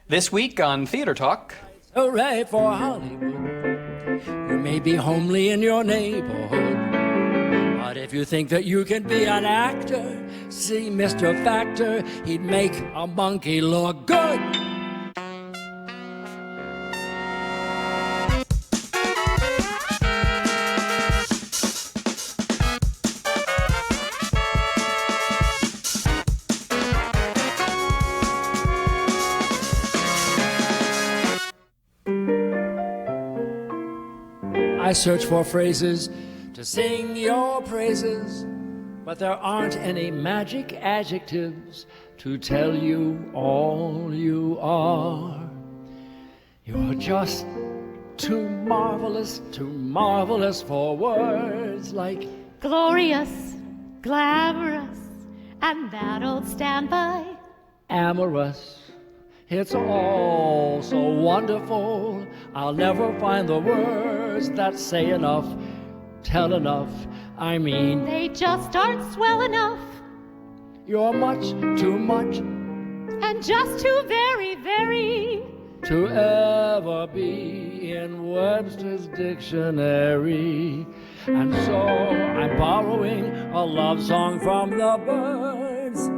This week on Theater Talk. Hooray for Hollywood. You may be homely in your neighborhood, but if you think that you can be an actor, see Mr. Factor, he'd make a monkey look good. I search for phrases to sing your praises, but there aren't any magic adjectives to tell you all you are. You're just too marvelous for words like glorious, glamorous, and that old standby. Amorous. It's all so wonderful, I'll never find the words that say enough, tell enough, I mean they just aren't swell enough. You're much too much, and just too very, very, to ever be in Webster's dictionary. And so I'm borrowing a love song from the birds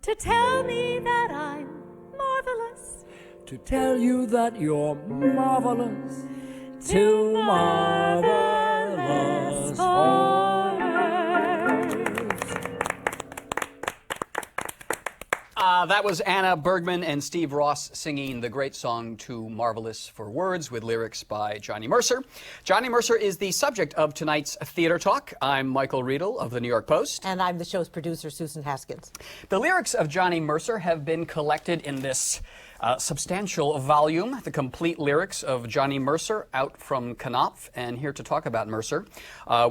to tell me that I'm marvelous, to tell you that you're marvelous, too marvelous for words. That was Anna Bergman and Steve Ross singing the great song Too Marvelous for Words with lyrics by Johnny Mercer. Johnny Mercer is the subject of tonight's Theater Talk. I'm Michael Riedel of the New York Post. And I'm the show's producer, Susan Haskins. The lyrics of Johnny Mercer have been collected in this substantial volume, The Complete Lyrics of Johnny Mercer, out from Knopf. And here to talk about Mercer,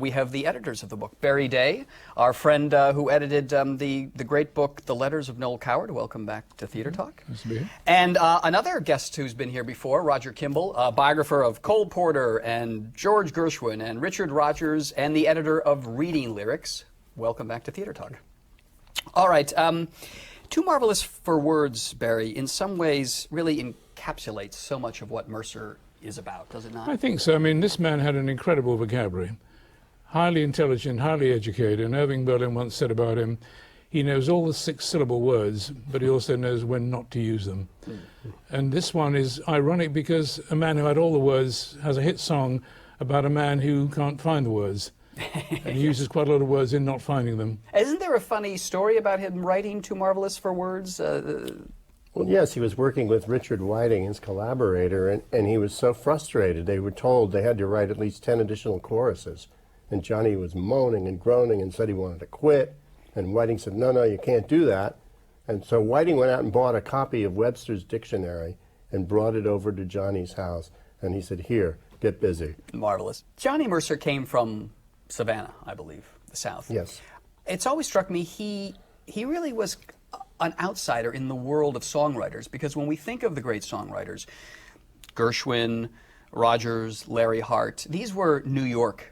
we have the editors of the book, Barry Day, our friend who edited the great book, The Letters of Noel Coward. Welcome back to Theater Talk. Nice to be here. And another guest who's been here before, Roger Kimball, biographer of Cole Porter and George Gershwin and Richard Rodgers, and the editor of Reading Lyrics. Welcome back to Theater Talk. All right. Too Marvelous for Words, Barry, in some ways really encapsulates so much of what Mercer is about, does it not? I think so. I mean, this man had an incredible vocabulary, highly intelligent, highly educated, and Irving Berlin once said about him, he knows all the 6-syllable words, but he also knows when not to use them. And this one is ironic because a man who had all the words has a hit song about a man who can't find the words. And he uses quite a lot of words in not finding them. Isn't there a funny story about him writing Too Marvelous for Words? Well, yes, he was working with Richard Whiting, his collaborator, and he was so frustrated. They were told they had to write at least 10 additional choruses. And Johnny was moaning and groaning and said he wanted to quit. And Whiting said, no, you can't do that. And so Whiting went out and bought a copy of Webster's dictionary and brought it over to Johnny's house. And he said, here, get busy. Marvelous. Johnny Mercer came from Savannah, I believe, the South. Yes. It's always struck me he really was an outsider in the world of songwriters, because when we think of the great songwriters, Gershwin, Rodgers, Larry Hart, these were New York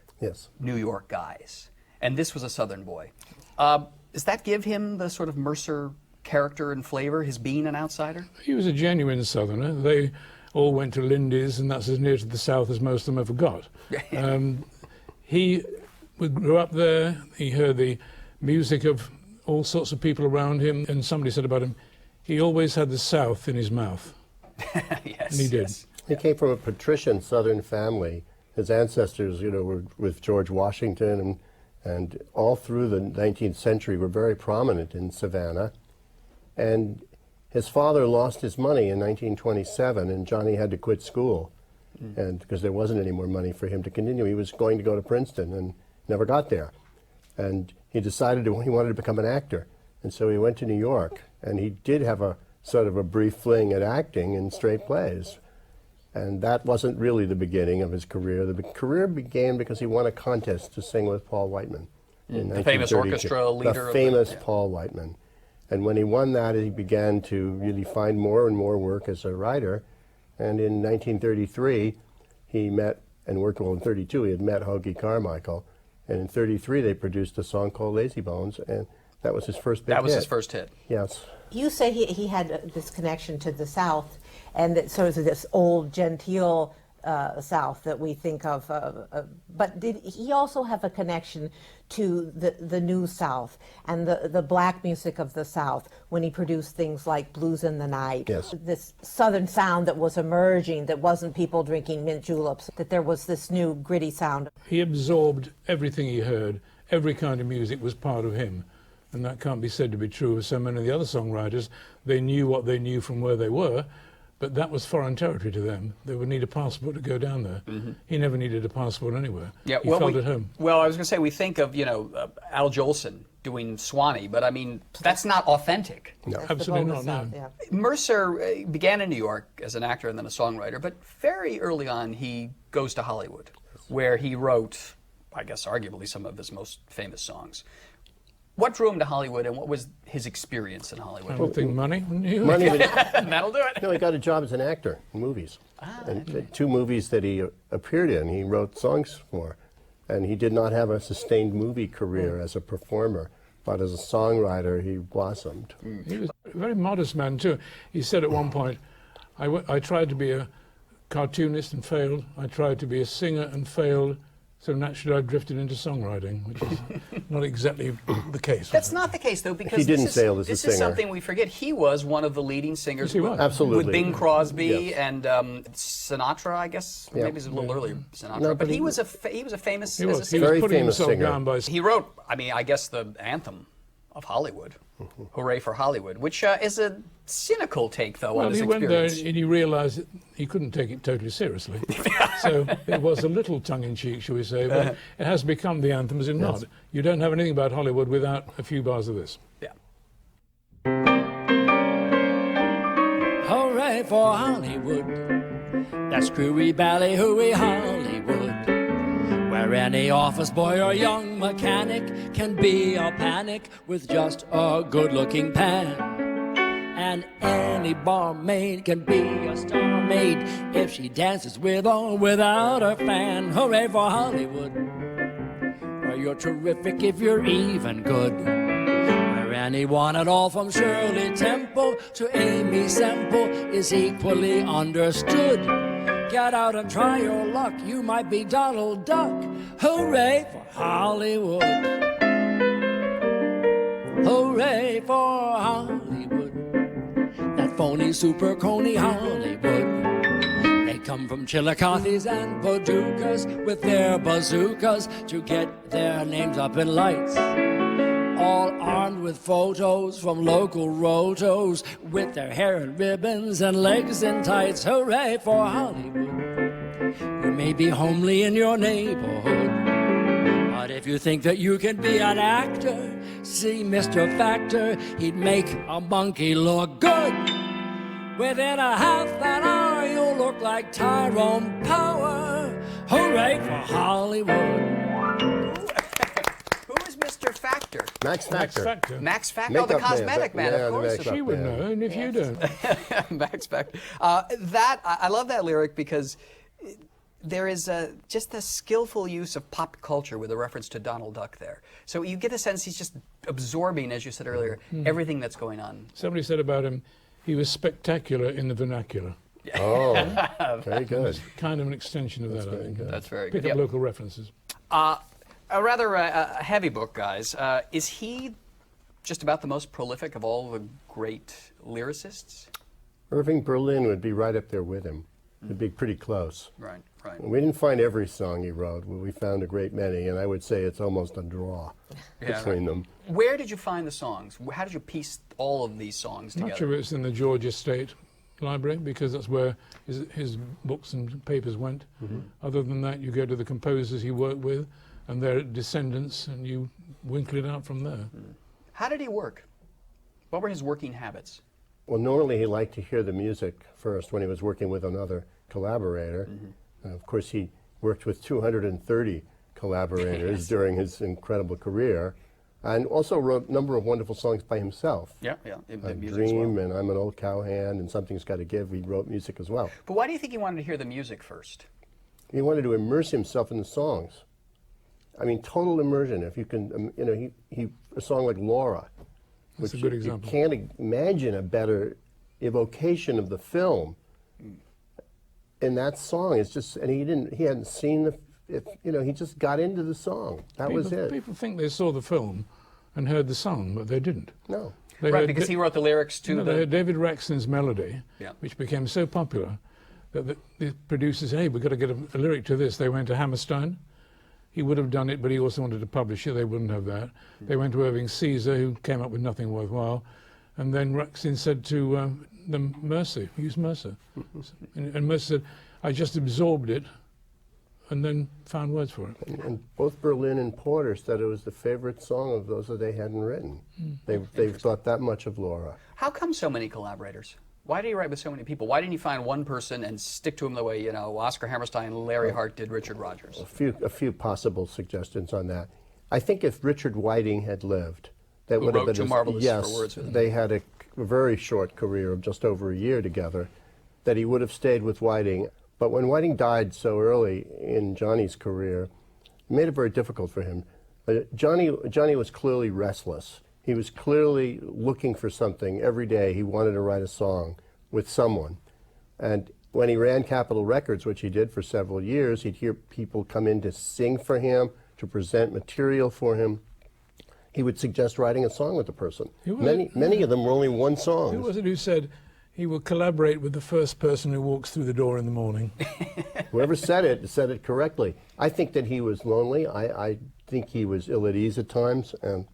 guys. And this was a Southern boy. Does that give him the sort of Mercer character and flavor, his being an outsider? He was a genuine Southerner. They all went to Lindy's, and that's as near to the South as most of them ever got. He grew up there. He heard the music of all sorts of people around him, and somebody said about him, he always had the South in his mouth. Yes, and he did. Yes. He came from a patrician Southern family. His ancestors, were with George Washington, and all through the 19th century were very prominent in Savannah. And his father lost his money in 1927, and Johnny had to quit school, and because there wasn't any more money for him to continue. He was going to go to Princeton and never got there. And he decided he wanted to become an actor. And so he went to New York, and he did have a sort of a brief fling at acting in straight plays. And that wasn't really the beginning of his career. The career began because he won a contest to sing with Paul Whiteman. In the famous 1932. orchestra leader. The famous Paul Whiteman. And when he won that, he began to really find more and more work as a writer. And in 1933, he met and worked, well, in 32, he had met Hoagy Carmichael. And in 33, they produced a song called Lazy Bones, and that was his first big hit. That was his first hit. Yes. You say he had this connection to the South, and that sort of this old genteel South that we think of. But did he also have a connection to the New South and the black music of the South when he produced things like Blues in the Night? Yes. This Southern sound that was emerging, that wasn't people drinking mint juleps, that there was this new gritty sound. He absorbed everything he heard. Every kind of music was part of him. And that can't be said to be true of so many of the other songwriters. They knew what they knew from where they were, but that was foreign territory to them. They would need a passport to go down there. He never needed a passport anywhere. Yeah, He felt at home. Well, I was going to say, we think of, Al Jolson doing Swanee, but I mean, that's not authentic. No. That's the Absolutely bonus not, sound, no. yeah. Mercer began in New York as an actor and then a songwriter, but very early on he goes to Hollywood, where he wrote, I guess arguably, some of his most famous songs. What drew him to Hollywood, and what was his experience in I Hollywood? would think money, wouldn't you? Money, but That'll do it. no, he got a job as an actor in movies. And the 2 movies that he appeared in, he wrote songs for. And he did not have a sustained movie career as a performer, but as a songwriter, he blossomed. He was a very modest man, too. He said at one point, I tried to be a cartoonist and failed. I tried to be a singer and failed. So naturally I drifted into songwriting, which is not exactly the case. That's not the case, though, because He didn't this sail as a this is singer. something we forget. He was one of the leading singers Yes, he was. Absolutely. with Bing Crosby Yes. and Sinatra, I guess. Yeah. Maybe it's a little earlier, Sinatra. No, but but he he- was a famous He as a was. He singer. was Very putting famous himself singer. down by... He wrote, I guess, the anthem of Hollywood, Hooray for Hollywood, which is a cynical take, though, on Well, his he went there experience. and he realised that he couldn't take it totally seriously. So it was a little tongue-in-cheek, shall we say, but it has become the anthem, is it not? You don't have anything about Hollywood without a few bars of this. Yeah. Hooray for Hollywood, that screwy ballyhooey Hollywood, where any office boy or young mechanic can be a panic with just a good-looking pan. And any barmaid can be a star maid if she dances with or without her fan. Hooray for Hollywood, where you're terrific if you're even good, where anyone at all from Shirley Temple to Amy Semple is equally understood. Get out and try your luck, you might be Donald Duck. Hooray for Hollywood. Hooray for Hollywood. That phony super coney Hollywood. They come from Chillicothe's and Paducahs with their bazookas to get their names up in lights. All armed with photos from local rotos, with their hair in ribbons and legs in tights. Hooray for Hollywood. You may be homely in your neighborhood, but if you think that you can be an actor, see Mr. Factor, he'd make a monkey look good. Within a half an hour, you'll look like Tyrone Power. Hooray for Hollywood. Who is Mr. Factor? Max Factor. Factor. Max Factor, oh, the Makeup man, cosmetic man, yeah, of the course. makeup She would man. know, and if you don't. Max Factor. I love that lyric because there is just a skillful use of pop culture with a reference to Donald Duck there. So you get the sense he's just absorbing, as you said earlier, everything that's going on. Somebody said about him, he was spectacular in the vernacular. Oh, very good. Kind of an extension of that, I very think. good. That's very Pick good. up Yep. local references. A rather heavy book, guys. Is he just about the most prolific of all the great lyricists? Irving Berlin would be right up there with him. It'd be pretty close. Right, right. We didn't find every song he wrote, but we found a great many, and I would say it's almost a draw Yeah, between them. Where did you find the songs? How did you piece all of these songs together? Much of it's in the Georgia State Library because that's where his books and papers went. Other than that, you go to the composers he worked with and their descendants, and you winkle it out from there. How did he work? What were his working habits? Well, normally he liked to hear the music first when he was working with another collaborator. And of course, he worked with 230 collaborators during his incredible career, and also wrote a number of wonderful songs by himself. Yeah, yeah. The A music as Dream well. and I'm an Old Cowhand and Something's Got to Give. He wrote music as well. But why do you think he wanted to hear the music first? He wanted to immerse himself in the songs. I mean, total immersion. If you can, a song like Laura, That's a which good you example. can't imagine a better evocation of the film. In that song, it's just, and he hadn't seen he just got into the song. That was it. People think they saw the film and heard the song, but they didn't. No. They Right, heard because he wrote the lyrics to they the... heard David Raxton's melody, Yeah. which became so popular that the producers said, hey, we've got to get a lyric to this. They went to Hammerstein. He would have done it, but he also wanted to publish it. They wouldn't have that. They went to Irving Caesar, who came up with nothing worthwhile. And then Raxton said to Mercer, use Mercer. And Mercer said, I just absorbed it and then found words for it. And both Berlin and Porter said it was the favorite song of those that they hadn't written. They thought that much of Laura. How come so many collaborators? Why did he write with so many people? Why didn't he find one person and stick to him the way, Oscar Hammerstein and Larry Hart did Richard Rodgers? A few possible suggestions on that. I think if Richard Whiting had lived, that Who would have wrote been Too Marvelous yes, for Words with him. they had a very short career of just over a year together, that he would have stayed with Whiting. But when Whiting died so early in Johnny's career, it made it very difficult for him. Johnny was clearly restless. He was clearly looking for something every day. He wanted to write a song with someone. And when he ran Capitol Records, which he did for several years, he'd hear people come in to sing for him, to present material for him. He would suggest writing a song with the person. Many of them were only one song. Who was it who said he will collaborate with the first person who walks through the door in the morning? Whoever said it correctly. I think that he was lonely. I think he was ill at ease at times, and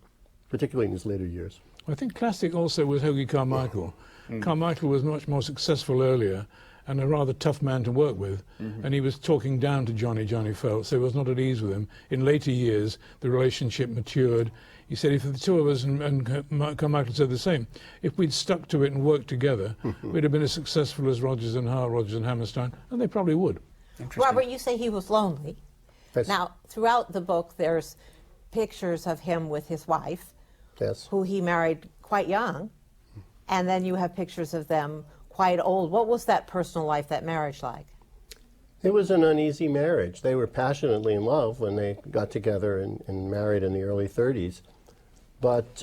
particularly in his later years. I think classic also was Hoagy Carmichael. Carmichael was much more successful earlier and a rather tough man to work with, and he was talking down to Johnny felt, so he was not at ease with him. In later years, the relationship matured. He said, if the two of us, and Carmichael said the same, if we'd stuck to it and worked together, we'd have been as successful as Rodgers and Hart, Rodgers and Hammerstein, and they probably would. Robert, you say he was lonely. Yes. Now, throughout the book, there's pictures of him with his wife, Yes. who he married quite young, and then you have pictures of them quite old. What was that personal life, that marriage like? It was an uneasy marriage. They were passionately in love when they got together and married in the early 30s. But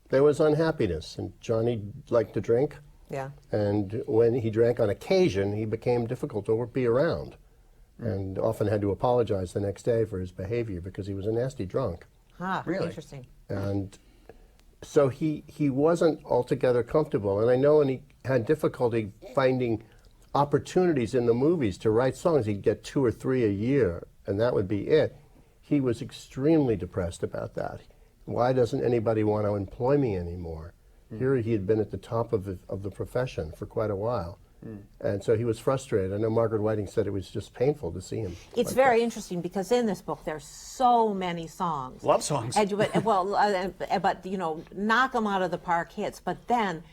there was unhappiness, and Johnny liked to drink. Yeah. And when he drank on occasion, he became difficult to be around, and often had to apologize the next day for his behavior because he was a nasty drunk. Ah, Really? interesting. And so he wasn't altogether comfortable. And I know when he had difficulty finding opportunities in the movies to write songs, he'd get 2 or 3 a year, and that would be it. He was extremely depressed about that. Why doesn't anybody want to employ me anymore? Here he had been at the top of the profession for quite a while. And so he was frustrated. I know Margaret Whiting said it was just painful to see him. It's like very that. interesting because in this book there's so many songs. Love songs. And, but knock them out of the park hits. But then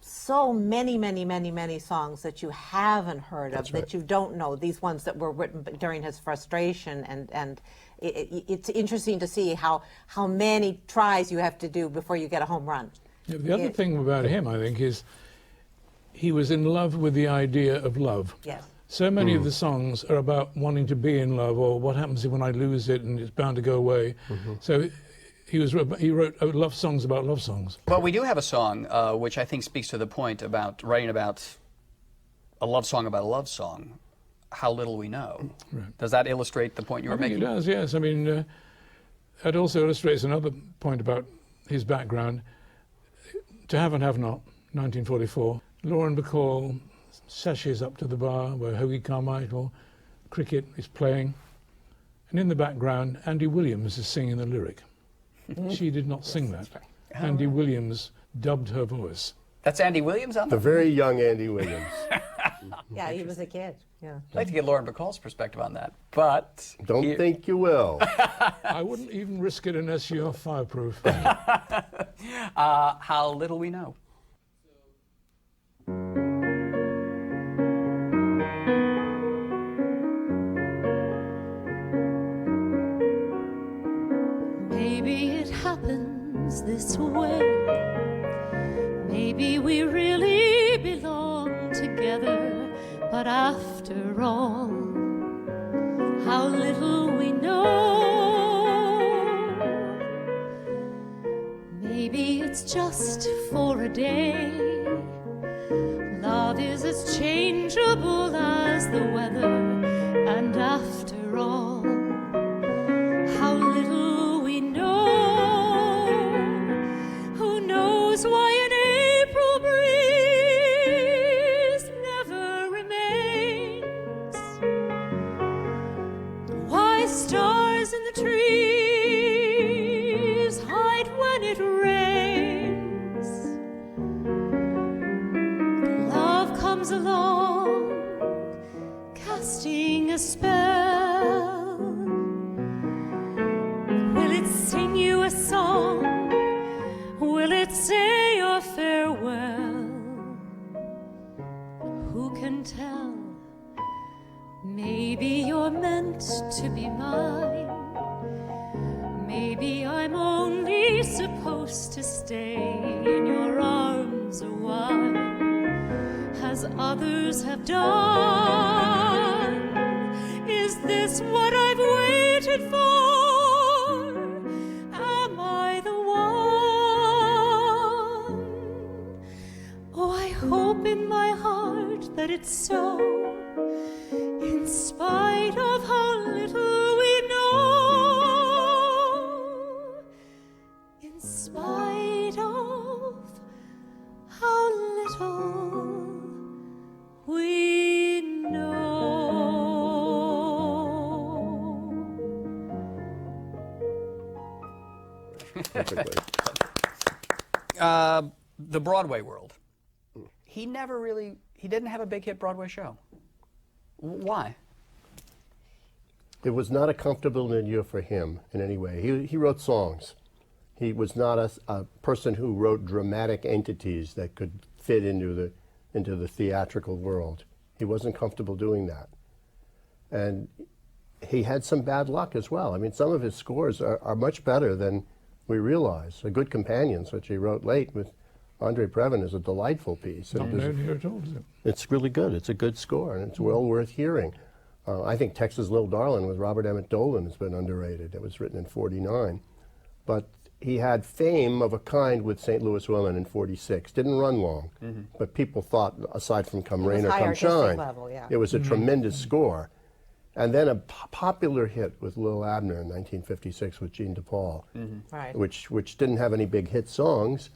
so many songs that you haven't heard of, that you don't know. These ones that were written during his frustration, and it's interesting to see how many tries you have to do before you get a home run. Yeah, the other thing about him, I think, is he was in love with the idea of love. Yes. So many of the songs are about wanting to be in love, or what happens when I lose it and it's bound to go away. So he wrote love songs about love songs. Well, we do have a song which I think speaks to the point about writing about a love song about a love song, How Little We Know. Right. Does that illustrate the point you were making? It does, yes. I mean, it also illustrates another point about his background. To Have and Have Not, 1944. Lauren Bacall sashes up to the bar where Hoagy Carmichael, cricket, is playing. And in the background, Andy Williams is singing the lyric. She did not sing that. Andy Williams dubbed her voice. That's Andy Williams on The that? very young Andy Williams. Yeah, he was a kid. Yeah. I'd like to get Lauren Bacall's perspective on that, but... Don't think you will. I wouldn't even risk it unless you're fireproof. How Little We Know. Maybe it happens this way. Maybe we really belong together. But after all, how little we know. Maybe it's just for a day. Love is as changeable as the weather, and after all, how little we know. Who knows why an April breeze never remains? Why stars in the trees hide when it rains? Love comes along, casting a spell. Will it sing you a song? Will it say your farewell? Who can tell? Maybe you're meant to be mine. Maybe I'm only supposed to stay in your arms a while, as others have done. Is this what I've waited for? Am I the one? Oh, I hope in my heart that it's so, in spite of how little we know, in spite of how little we know. Perfectly. The Broadway world. He didn't have a big hit Broadway show. Why? It was not a comfortable milieu for him in any way. He wrote songs. He was not a person who wrote dramatic entities that could fit into the theatrical world. He wasn't comfortable doing that. And he had some bad luck as well. I mean, some of his scores are much better than we realize. A Good Companions, which he wrote late with Andre Previn, is a delightful piece. Not known here at all, is it? It's really good. It's a good score, and it's well worth hearing. I think Texas Little Darlin' with Robert Emmett Dolan has been underrated. It was written in '49. But he had fame of a kind with St. Louis Women in '46. Didn't run long, but people thought, aside from Come Rain or Come Shine, level, yeah. it was a tremendous score. And then a popular hit with Lil Abner in 1956 with Gene DePaul, Right. which didn't have any big hit songs,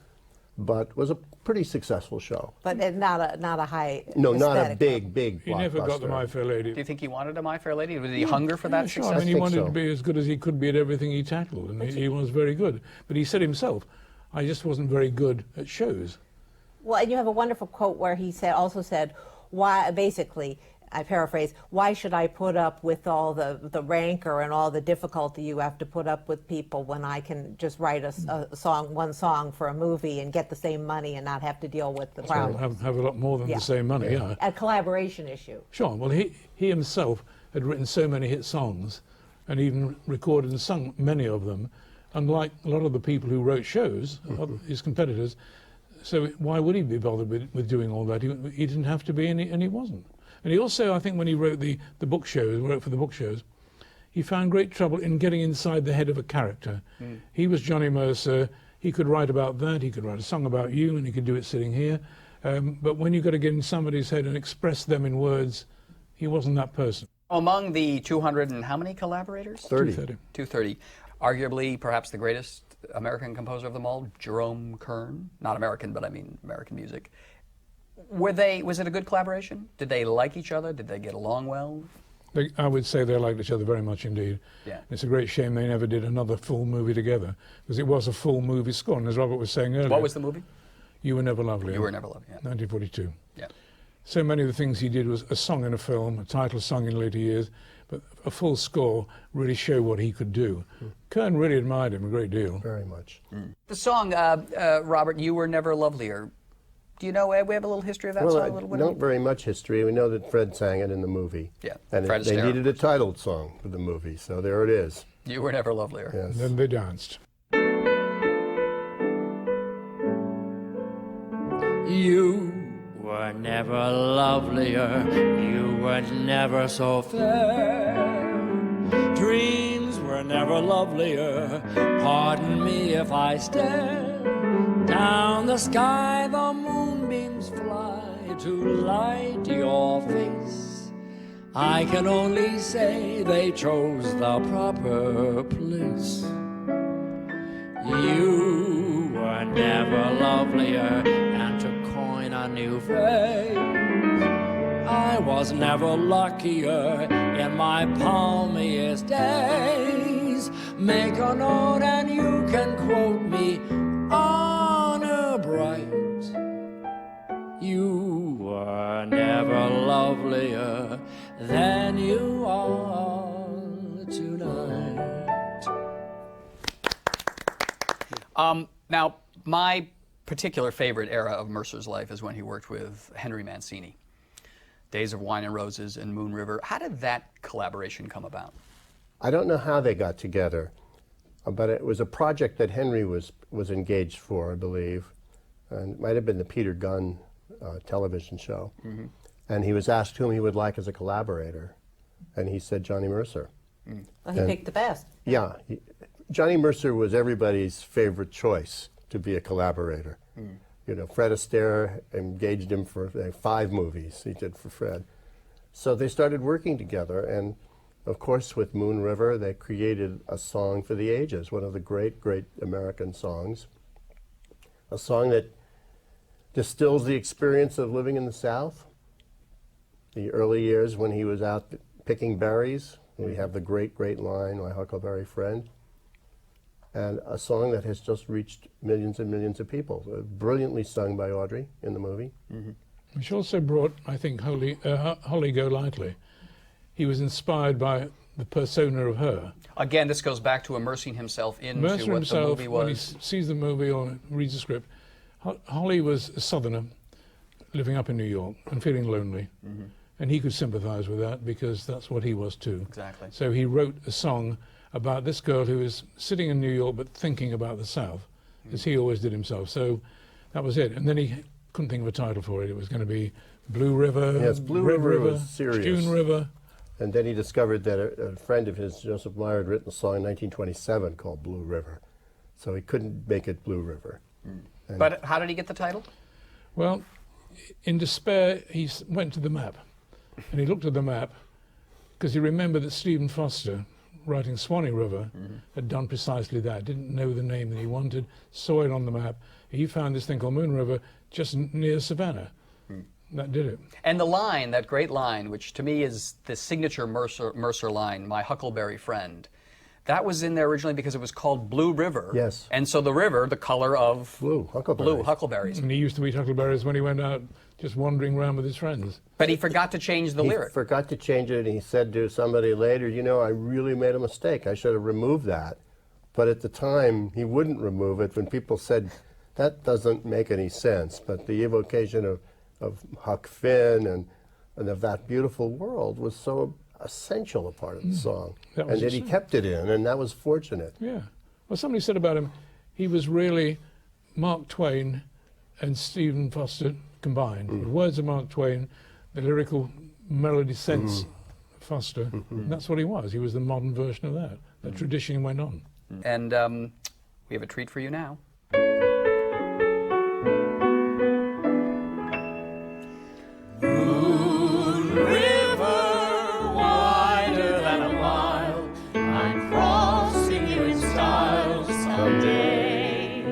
but was a pretty successful show. But not a high. No, not a aesthetic big He never got the blockbuster. My Fair Lady. Do you think he wanted a My Fair Lady? Did he hunger for that Sure. success? I mean, he think wanted so. to be as good as he could be at everything he tackled, and he was very good. But he said himself, I just wasn't very good at shows. Well, and you have a wonderful quote where he also said, why, basically, I paraphrase, why should I put up with all the rancor and all the difficulty you have to put up with people when I can just write one song for a movie and get the same money and not have to deal with the So problems. have a lot more than Yeah. the same money, yeah. A collaboration issue. Sure. Well, he himself had written so many hit songs and even recorded and sung many of them, unlike a lot of the people who wrote shows, his competitors. So why would he be bothered with doing all that? He didn't have to be, and he wasn't. And he also, I think, when he wrote the book shows, wrote for the book shows, he found great trouble in getting inside the head of a character. He was Johnny Mercer. He could write about that. He could write a song about you, and he could do it sitting here. But when you've got to get in somebody's head and express them in words, he wasn't that person. Among the 200 and how many collaborators? 30. 230. Arguably, perhaps the greatest American composer of them all, Jerome Kern. Not American, but I mean American music. Was it a good collaboration? Did they like each other? Did they get along well? I would say they liked each other very much indeed. Yeah. It's a great shame they never did another full movie together, because it was a full movie score. And as Robert was saying earlier, What was the movie? You Were Never Lovely. You Were Never Lovely, yeah. 1942. Yeah. So many of the things he did was a song in a film, a title song in later years, but a full score really showed what he could do. Kern really admired him a great deal. Very much. The song, Robert, You Were Never Lovelier. Do you know, we have a little history of that song? A little bit? Not very much history. We know that Fred sang it in the movie. Yeah, And Fred they Astaire. needed a titled song for the movie, so there it is. You Were Never Lovelier. Yes. And then they danced. You were never lovelier, you were never so fair. Dreams were never lovelier, pardon me if I stare. Down the sky the moonbeams fly to light your face. I can only say they chose the proper place. You were never lovelier, and to coin a new phrase, I was never luckier in my palmiest days. Make a note and you can quote me, honor bright. You were never lovelier than you are tonight. Now, my particular favorite era of Mercer's life is when he worked with Henry Mancini. Days of Wine and Roses and Moon River. How did that collaboration come about? I don't know how they got together, but it was a project that Henry was engaged for, I believe. And it might have been the Peter Gunn television show. Mm-hmm. And he was asked whom he would like as a collaborator. And he said Johnny Mercer. Mm. Well, he picked the best. Yeah. Johnny Mercer was everybody's favorite choice to be a collaborator. Mm. You know, Fred Astaire engaged him for 5 movies he did for Fred. So they started working together, and of course with Moon River they created a song for the ages, one of the great, great American songs. A song that distills the experience of living in the South. The early years when he was out picking berries. We have the great, great line, My Huckleberry Friend. And a song that has just reached millions and millions of people. Brilliantly sung by Audrey in the movie. Mm-hmm. Which also brought, I think, Holly Golightly. He was inspired by the persona of her. Again, this goes back to immersing himself into Mercer what himself, the movie was. when he sees the movie or reads the script, Holly was a Southerner living up in New York and feeling lonely. Mm-hmm. And he could sympathize with that because that's what he was too. Exactly. So he wrote a song about this girl who was sitting in New York but thinking about the South, as he always did himself. So that was it. And then he couldn't think of a title for it. It was going to be Blue River, yes, Blue Red River was serious. June River. And then he discovered that a friend of his, Joseph Meyer, had written a song in 1927 called Blue River. So he couldn't make it Blue River. Mm. But how did he get the title? Well, in despair, he went to the map. And he looked at the map because he remembered that Stephen Foster, writing Swanee River, had done precisely that. Didn't know the name that he wanted, saw it on the map. He found this thing called Moon River just near Savannah. That did it. And the line, that great line, which to me is the signature Mercer line, My Huckleberry Friend, that was in there originally because it was called Blue River. Yes. And so the river, the color of blue huckleberries. And he used to eat huckleberries when he went out just wandering around with his friends. But he forgot to change the lyric. He forgot to change it, and he said to somebody later, you know, I really made a mistake. I should have removed that. But at the time, he wouldn't remove it when people said, that doesn't make any sense. But the evocation of Huck Finn and of that beautiful world was so essential a part of the song. And that he kept it in, and that was fortunate. Yeah. Well, somebody said about him, he was really Mark Twain and Stephen Foster combined. The words of Mark Twain, the lyrical melody sense Foster. That's what he was. He was the modern version of that. The tradition went on. And we have a treat for you now. Moon River, wider than a mile, I'm crossing you in style someday.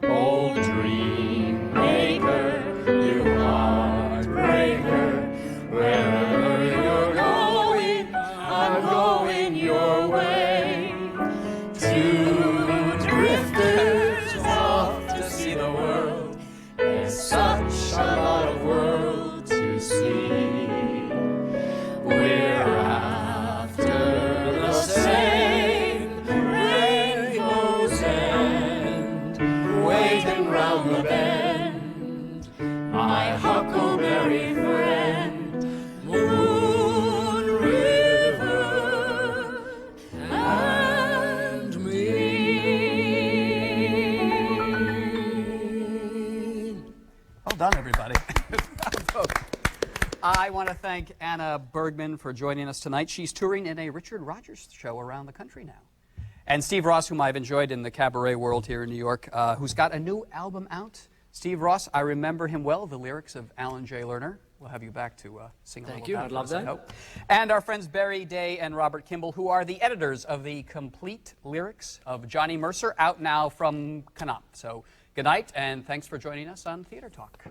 Oh, dream maker, you heartbreaker, wherever you're going, I'm going your way. Two drifters off to see the world, there's such a lot of world to see. We're after the same rainbow's end, waiting round the bend, my huckleberry friend, Moon River and me. Well done, everybody. I want to thank Anna Bergman for joining us tonight. She's touring in a Richard Rodgers show around the country now. And Steve Ross, whom I've enjoyed in the cabaret world here in New York, who's got a new album out. Steve Ross, I remember him well, the lyrics of Alan J. Lerner. We'll have you back to sing a Thank little you, about I'd love this, I that. hope. And our friends Barry Day and Robert Kimball, who are the editors of the complete lyrics of Johnny Mercer, out now from CUNY. So good night, and thanks for joining us on Theater Talk.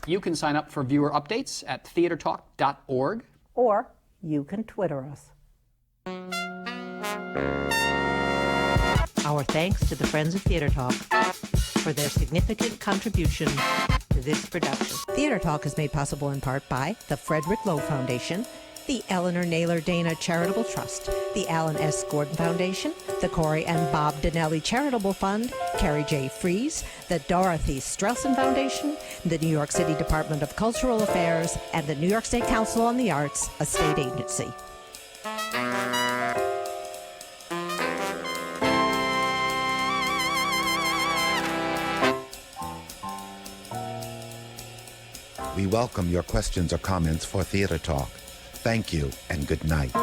You can sign up for viewer updates at theatertalk.org. Or you can Twitter us. Our thanks to the Friends of Theater Talk for their significant contribution to this production. Theater Talk is made possible in part by the Frederick Lowe Foundation, the Eleanor Naylor Dana Charitable Trust, the Alan S. Gordon Foundation, the Corey and Bob Donnelly Charitable Fund, Carrie J. Fries, the Dorothy Strelson Foundation, the New York City Department of Cultural Affairs, and the New York State Council on the Arts, a state agency. We welcome your questions or comments for Theater Talk. Thank you and good night.